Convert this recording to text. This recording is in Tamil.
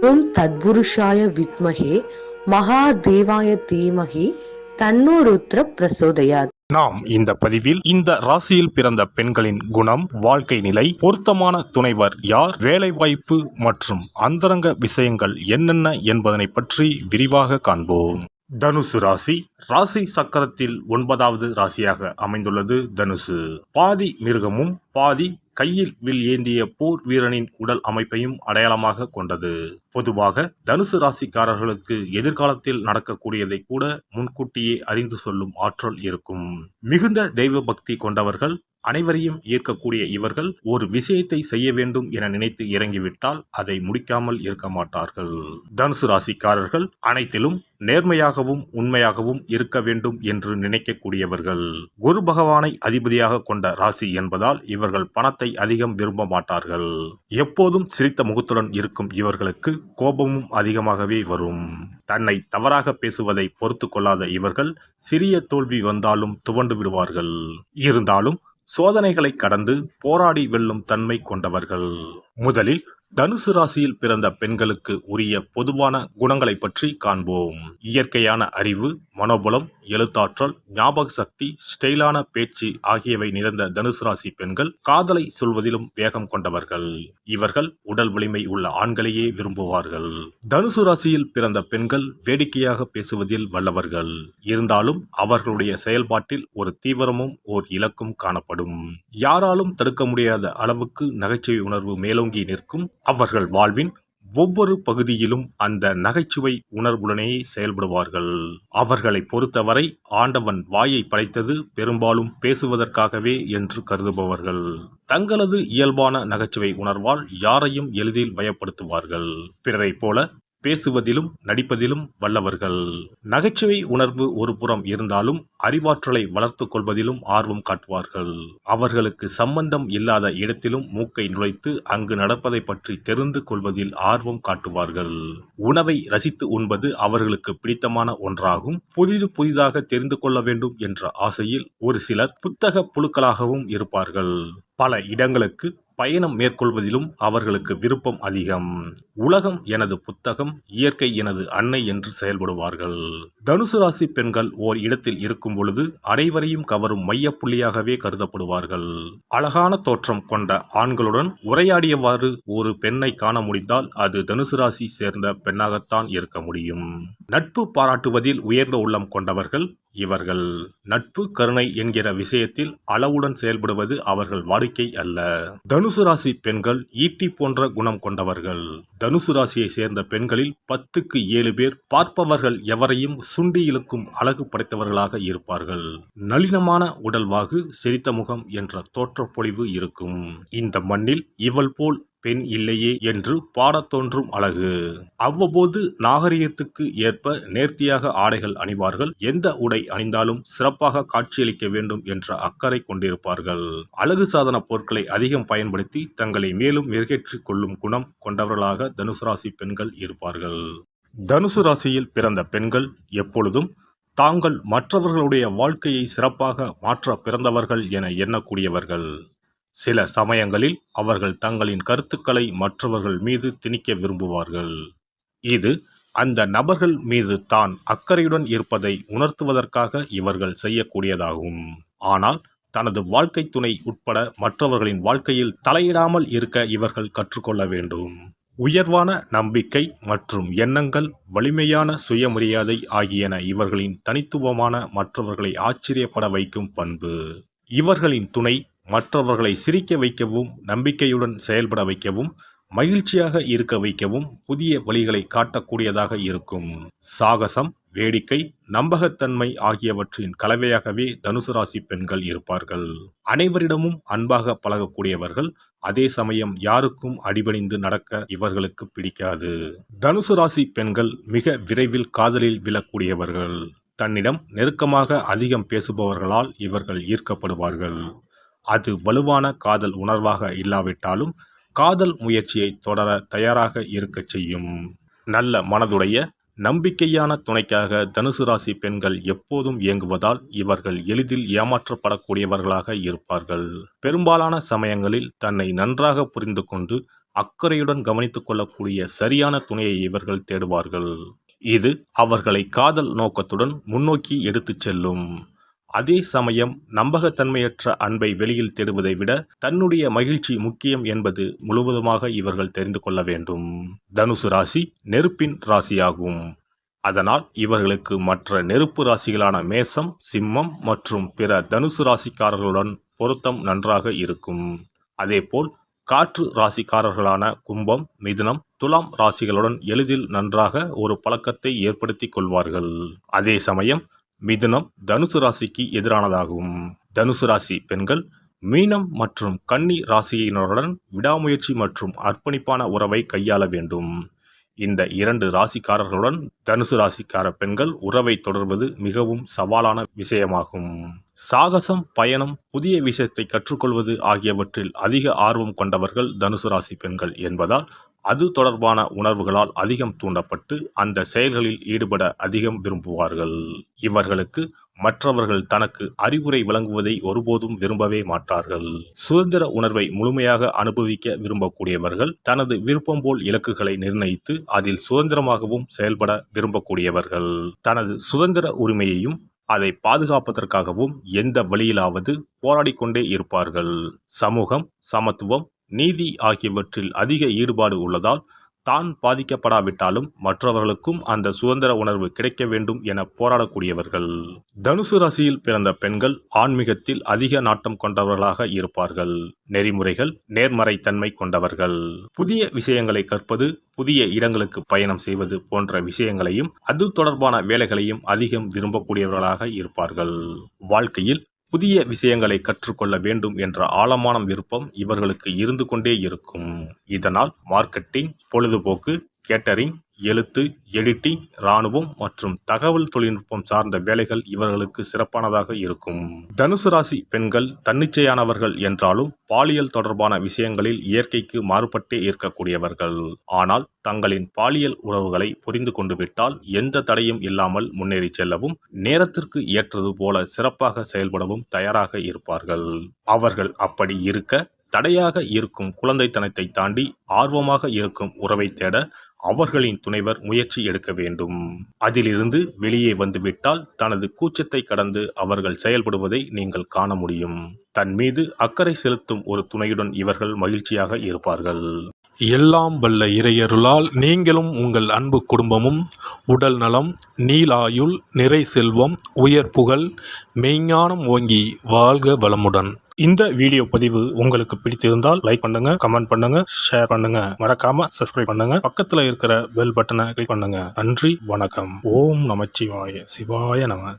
ஓம் தத்புருஷாய வித்மஹே மகாதேவாய தீமஹி தன்னோ ருத்ர பிரசோதயாத். நாம் இந்த பதிவில் இந்த ராசியில் பிறந்த பெண்களின் குணம், வாழ்க்கை நிலை, பொருத்தமான துணைவர் யார், வேலைவாய்ப்பு மற்றும் அந்தரங்க விஷயங்கள் என்னென்ன என்பதனை பற்றி விரிவாக காண்போம். தனுசு ராசி. ராசி சக்கரத்தில் 9வது ராசியாக அமைந்துள்ளது தனுசு. பாதி மிருகமும் பாதி கையில் வில் ஏந்திய போர் வீரனின் உடல் அமைப்பையும் அடையாளமாக கொண்டது. பொதுவாக தனுசு ராசிக்காரர்களுக்கு எதிர்காலத்தில் நடக்கக்கூடியதை கூட முன்கூட்டியே அறிந்து சொல்லும் ஆற்றல் இருக்கும். மிகுந்த தெய்வ பக்தி கொண்டவர்கள், அனைவரையும் ஈர்க்கக்கூடிய இவர்கள் ஒரு விஷயத்தை செய்ய வேண்டும் என நினைத்து இறங்கிவிட்டால் அதை முடிக்காமல் இருக்க மாட்டார்கள். தனுசு ராசிக்காரர்கள் அனைத்திலும் நேர்மையாகவும் உண்மையாகவும் இருக்க வேண்டும் என்று நினைக்கக்கூடியவர்கள். குரு பகவானை அதிபதியாக கொண்ட ராசி என்பதால் இவர்கள் பணத்தை அதிகம் விரும்ப மாட்டார்கள். எப்போதும் சிரித்த முகத்துடன் இருக்கும் இவர்களுக்கு கோபமும் அதிகமாகவே வரும். தன்னை தவறாக பேசுவதை பொறுத்து கொள்ளாத இவர்கள் சிறிய தோல்வி வந்தாலும் துவண்டு விடுவார்கள். இருந்தாலும் சோதனைகளை கடந்து போராடி வெல்லும் தன்மை கொண்டவர்கள். முதலில் தனுசு ராசியில் பிறந்த பெண்களுக்கு உரிய பொதுவான குணங்களை பற்றி காண்போம். இயற்கையான அறிவு, மனோபலம், எழுத்தாற்றல், ஞாபக சக்தி, ஸ்டைலான பேச்சு ஆகியவை நிறைந்த தனுசு ராசி பெண்கள் காதலை சொல்வதிலும் வேகம் கொண்டவர்கள். இவர்கள் உடல் வலிமை உள்ள ஆண்களையே விரும்புவார்கள். தனுசு ராசியில் பிறந்த பெண்கள் வேடிக்கையாக பேசுவதில் வல்லவர்கள். இருந்தாலும் அவர்களுடைய செயல்பாட்டில் ஒரு தீவிரமும் ஓர் இலக்கும் காணப்படும். யாராலும் தடுக்க முடியாத அளவுக்கு நகைச்சுவை உணர்வு மேலோங்கி நிற்கும். அவர்கள் வாழ்வின் ஒவ்வொரு பகுதியிலும் அந்த நகைச்சுவை உணர்வுடனே செயல்படுவார்கள். அவர்களை பொறுத்தவரை ஆண்டவன் வாயை படைத்தது பெரும்பாலும் பேசுவதற்காகவே என்று கருதுபவர்கள். தங்களது இயல்பான நகைச்சுவை உணர்வால் யாரையும் எளிதில் பயப்படுத்துவார்கள். பிறரைப் போல பேசுவதிலும் நடிப்பதிலும் வல்லவர்கள். நகைச்சுவை உணர்வு ஒரு புறம் இருந்தாலும் அறிவாற்றலை வளர்த்து கொள்வதிலும் ஆர்வம் காட்டுவார்கள். அவர்களுக்கு சம்பந்தம் இல்லாத இடத்திலும் மூக்கை நுழைத்து அங்கு நடப்பதை பற்றி தெரிந்து கொள்வதில் ஆர்வம் காட்டுவார்கள். உணவை ரசித்து உண்பது அவர்களுக்கு பிடித்தமான ஒன்றாகும். புதிதாக தெரிந்து கொள்ள வேண்டும் என்ற ஆசையில் ஒரு சிலர் புத்தக புழுக்களாகவும் இருப்பார்கள். பல இடங்களுக்கு பயணம் மேற்கொள்வதிலும் அவர்களுக்கு விருப்பம் அதிகம். உலகம் எனது புத்தகம், இயற்கை எனது அன்னை என்று செயல்படுவார்கள். தனுசு ராசி பெண்கள் ஓர் இடத்தில் இருக்கும் பொழுது அனைவரையும் கவரும் மையப்புள்ளியாகவே கருதப்படுவார்கள். அழகான தோற்றம் கொண்ட ஆண்களுடன் உரையாடியவாறு ஒரு பெண்ணை காண முடிந்தால் அது தனுசு ராசி சேர்ந்த பெண்ணாகத்தான் இருக்க முடியும். நட்பு பாராட்டுவதில் உயர்ந்த உள்ளம் கொண்டவர்கள் இவர்கள். நட்பு, கருணை என்கிற விஷயத்தில் அளவுடன் செயல்படுவது அவர்கள் வாடிக்கை அல்ல. தனுசு ராசி பெண்கள் ஈட்டி போன்ற குணம் கொண்டவர்கள். தனுசு ராசியை சேர்ந்த பெண்களில் 10க்கு 7 பேர் பார்ப்பவர்கள் எவரையும் சுண்டி இழுக்கும் அழகு படைத்தவர்களாக இருப்பார்கள். நளினமான உடல்வாகு, சிரித்த முகம் என்ற தோற்றப்பொழிவு இருக்கும். இந்த மண்ணில் இவள் போல் பெண் இல்லையே என்று பாடத் தோன்றும் அழகு. அவ்வப்போது நாகரிகத்துக்கு ஏற்ப நேர்த்தியாக ஆடைகள் அணிவார்கள். எந்த உடை அணிந்தாலும் சிறப்பாக காட்சியளிக்க வேண்டும் என்ற அக்கறை கொண்டிருப்பார்கள். அழகு சாதன பொருட்களை அதிகம் பயன்படுத்தி தங்களை மேலும் மெருகேற்றிக் கொள்ளும் குணம் கொண்டவர்களாக தனுசு ராசி பெண்கள் இருப்பார்கள். தனுசு ராசியில் பிறந்த பெண்கள் எப்பொழுதும் தாங்கள் மற்றவர்களுடைய வாழ்க்கையை சிறப்பாக மாற்ற பிறந்தவர்கள் என எண்ணக்கூடியவர்கள். சில சமயங்களில் அவர்கள் தங்களின் கருத்துக்களை மற்றவர்கள் மீது திணிக்க விரும்புவார்கள். இது அந்த நபர்கள் மீது தான் அக்கறையுடன் இருப்பதை உணர்த்துவதற்காக இவர்கள் செய்யக்கூடியதாகும். ஆனால் தனது வாழ்க்கை துணை உட்பட மற்றவர்களின் வாழ்க்கையில் தலையிடாமல் இருக்க இவர்கள் கற்றுக்கொள்ள வேண்டும். உயர்வான நம்பிக்கை மற்றும் எண்ணங்கள், வலிமையான சுயமரியாதை ஆகியன இவர்களின் தனித்துவமான, மற்றவர்களை ஆச்சரியப்பட வைக்கும் பண்பு. இவர்களின் துணை மற்றவர்களை சிரிக்க வைக்கவும், நம்பிக்கையுடன் செயல்பட வைக்கவும், மகிழ்ச்சியாக இருக்க வைக்கவும் புதிய வழிகளை காட்டக்கூடியதாக இருக்கும். சாகசம், வேடிக்கை, நம்பகத்தன்மை ஆகியவற்றின் கலவையாகவே தனுசு ராசி பெண்கள் இருப்பார்கள். அனைவரிடமும் அன்பாக பழகக்கூடியவர்கள். அதே சமயம் யாருக்கும் அடிபணிந்து நடக்க இவர்களுக்கு பிடிக்காது. தனுசு ராசி பெண்கள் மிக விரைவில் காதலில் விழக்கூடியவர்கள். தன்னிடம் நெருக்கமாக அதிகம் பேசுபவர்களால் இவர்கள் ஈர்க்கப்படுவார்கள். அது வலுவான காதல் உணர்வாக இல்லாவிட்டாலும் காதல் முயற்சியை தொடர தயாராக இருக்கச் செய்யும். நல்ல மனதுடைய நம்பிக்கையான துணைக்காக தனுசு ராசி பெண்கள் எப்போதும் இயங்குவதால் இவர்கள் எளிதில் ஏமாற்றப்படக்கூடியவர்களாக இருப்பார்கள். பெரும்பாலான சமயங்களில் தன்னை நன்றாக புரிந்து கொண்டு அக்கறையுடன் கவனித்துக் கொள்ளக்கூடிய சரியான துணையை இவர்கள் தேடுவார்கள். இது அவர்களை காதல் நோக்கத்துடன் முன்னோக்கி எடுத்துச் செல்லும். அதே சமயம் நம்பகத்தன்மையற்ற அன்பை வெளியில் தேடுவதை விட தன்னுடைய மகிழ்ச்சி முக்கியம் என்பது முழுவதுமாக இவர்கள் தெரிந்து கொள்ள வேண்டும். தனுசு ராசி நெருப்பின் ராசியாகும். அதனால் இவர்களுக்கு மற்ற நெருப்பு ராசிகளான மேசம், சிம்மம் மற்றும் பிற தனுசு ராசிக்காரர்களுடன் பொருத்தம் நன்றாக இருக்கும். அதேபோல் காற்று ராசிக்காரர்களான கும்பம், மிதுனம், துலாம் ராசிகளுடன் எளிதில் நன்றாக ஒரு பழக்கத்தை ஏற்படுத்திக் கொள்வார்கள். அதே சமயம் மிதுனம் தனுசு ராசிக்கு எதிரானதாகும். தனுசு ராசி பெண்கள் மீனம் மற்றும் கன்னி ராசியினருடன் விடாமுயற்சி மற்றும் அர்ப்பணிப்பான உறவை கையாள வேண்டும். இந்த 2 ராசிக்காரர்களுடன் தனுசு ராசிக்கார பெண்கள் உறவை தொடர்வது மிகவும் சவாலான விஷயமாகும். சாகசம், பயணம், புதிய விஷயத்தை கற்றுக்கொள்வது ஆகியவற்றில் அதிக ஆர்வம் கொண்டவர்கள் தனுசு ராசி பெண்கள் என்பதால் அது தொடர்பான உணர்வுகளால் அதிகம் தூண்டப்பட்டு அந்த செயல்களில் ஈடுபட அதிகம் விரும்புவார்கள். இவர்களுக்கு மற்றவர்கள் தனக்கு அறிவுரை வழங்குவதை ஒருபோதும் விரும்பவே மாட்டார்கள். சுதந்திர உணர்வை முழுமையாக அனுபவிக்க விரும்பக்கூடியவர்கள் தனது விருப்பம் போல் இலக்குகளை நிர்ணயித்து அதில் சுதந்திரமாகவும் செயல்பட விரும்பக்கூடியவர்கள். தனது சுதந்திர உரிமையையும் அதை பாதுகாப்பதற்காகவும் எந்த வழியிலாவது போராடிக்கொண்டே இருப்பார்கள். சமூகம், சமத்துவம், நீதி ஆகியவற்றில் அதிக ஈடுபாடு உள்ளதால் தான் பாதிக்கப்படாவிட்டாலும் மற்றவர்களுக்கும் அந்த சுதந்திர உணர்வு கிடைக்க வேண்டும் என போராடக்கூடியவர்கள். தனுசு ராசியில் பிறந்த பெண்கள் ஆன்மீகத்தில் அதிக நாட்டம் கொண்டவர்களாக இருப்பார்கள். நெறிமுறைகள், நேர்மறைத்தன்மை கொண்டவர்கள். புதிய விஷயங்களை கற்பது, புதிய இடங்களுக்கு பயணம் செய்வது போன்ற விஷயங்களையும் அது தொடர்பான வேலைகளையும் அதிகம் விரும்பக்கூடியவர்களாக இருப்பார்கள். வாழ்க்கையில் புதிய விஷயங்களை கற்றுக்கொள்ள வேண்டும் என்ற ஆழமான விருப்பம் இவர்களுக்கு இருந்து கொண்டே இருக்கும். இதனால் மார்க்கெட்டிங், பொழுதுபோக்கு, கேட்டரிங், எழுத்து, எடிட்டிங், இராணுவம் மற்றும் தகவல் தொழில்நுட்பம் சார்ந்த வேலைகள் இவர்களுக்கு சிறப்பானதாக இருக்கும். தனுசு ராசி பெண்கள் தன்னிச்சையானவர்கள் என்றாலும் பாலியல் தொடர்பான விஷயங்களில் இயற்கைக்கு மாறுபட்டே இருக்கக்கூடியவர்கள். ஆனால் தங்களின் பாலியல் உறவுகளை புரிந்து கொண்டு விட்டால் எந்த தடையும் இல்லாமல் முன்னேறி செல்லவும் நேரத்திற்கு ஏற்றது போல சிறப்பாக செயல்படவும் தயாராக இருப்பார்கள். அவர்கள் அப்படி இருக்க தடையாக இருக்கும் குழந்தைத்தனத்தை தாண்டி ஆர்வமாக இருக்கும் உறவை தேட அவர்களின் துணைவர் முயற்சி எடுக்க வேண்டும். அதிலிருந்து வெளியே வந்துவிட்டால் தனது கூச்சத்தை கடந்து அவர்கள் செயல்படுவதை நீங்கள் காண முடியும். தன் மீது அக்கறை செலுத்தும் ஒரு துணையுடன் இவர்கள் மகிழ்ச்சியாக இருப்பார்கள். எல்லாம் வல்ல இறையருளால் நீங்களும் உங்கள் அன்பு குடும்பமும் உடல் நலம், நீலாயுள், நிறை செல்வம், உயர் புகழ், மெய்ஞானம் ஓங்கி வாழ்க வளமுடன். இந்த வீடியோ பதிவு உங்களுக்கு பிடித்திருந்தால் லைக் பண்ணுங்க, கமெண்ட் பண்ணுங்க, ஷேர் பண்ணுங்க. மறக்காம சப்ஸ்கிரைப் பண்ணுங்க. பக்கத்துல இருக்கிற பெல் பட்டனை கிளிக் பண்ணுங்க. நன்றி, வணக்கம். ஓம் நமச்சிவாய. சிவாய நம.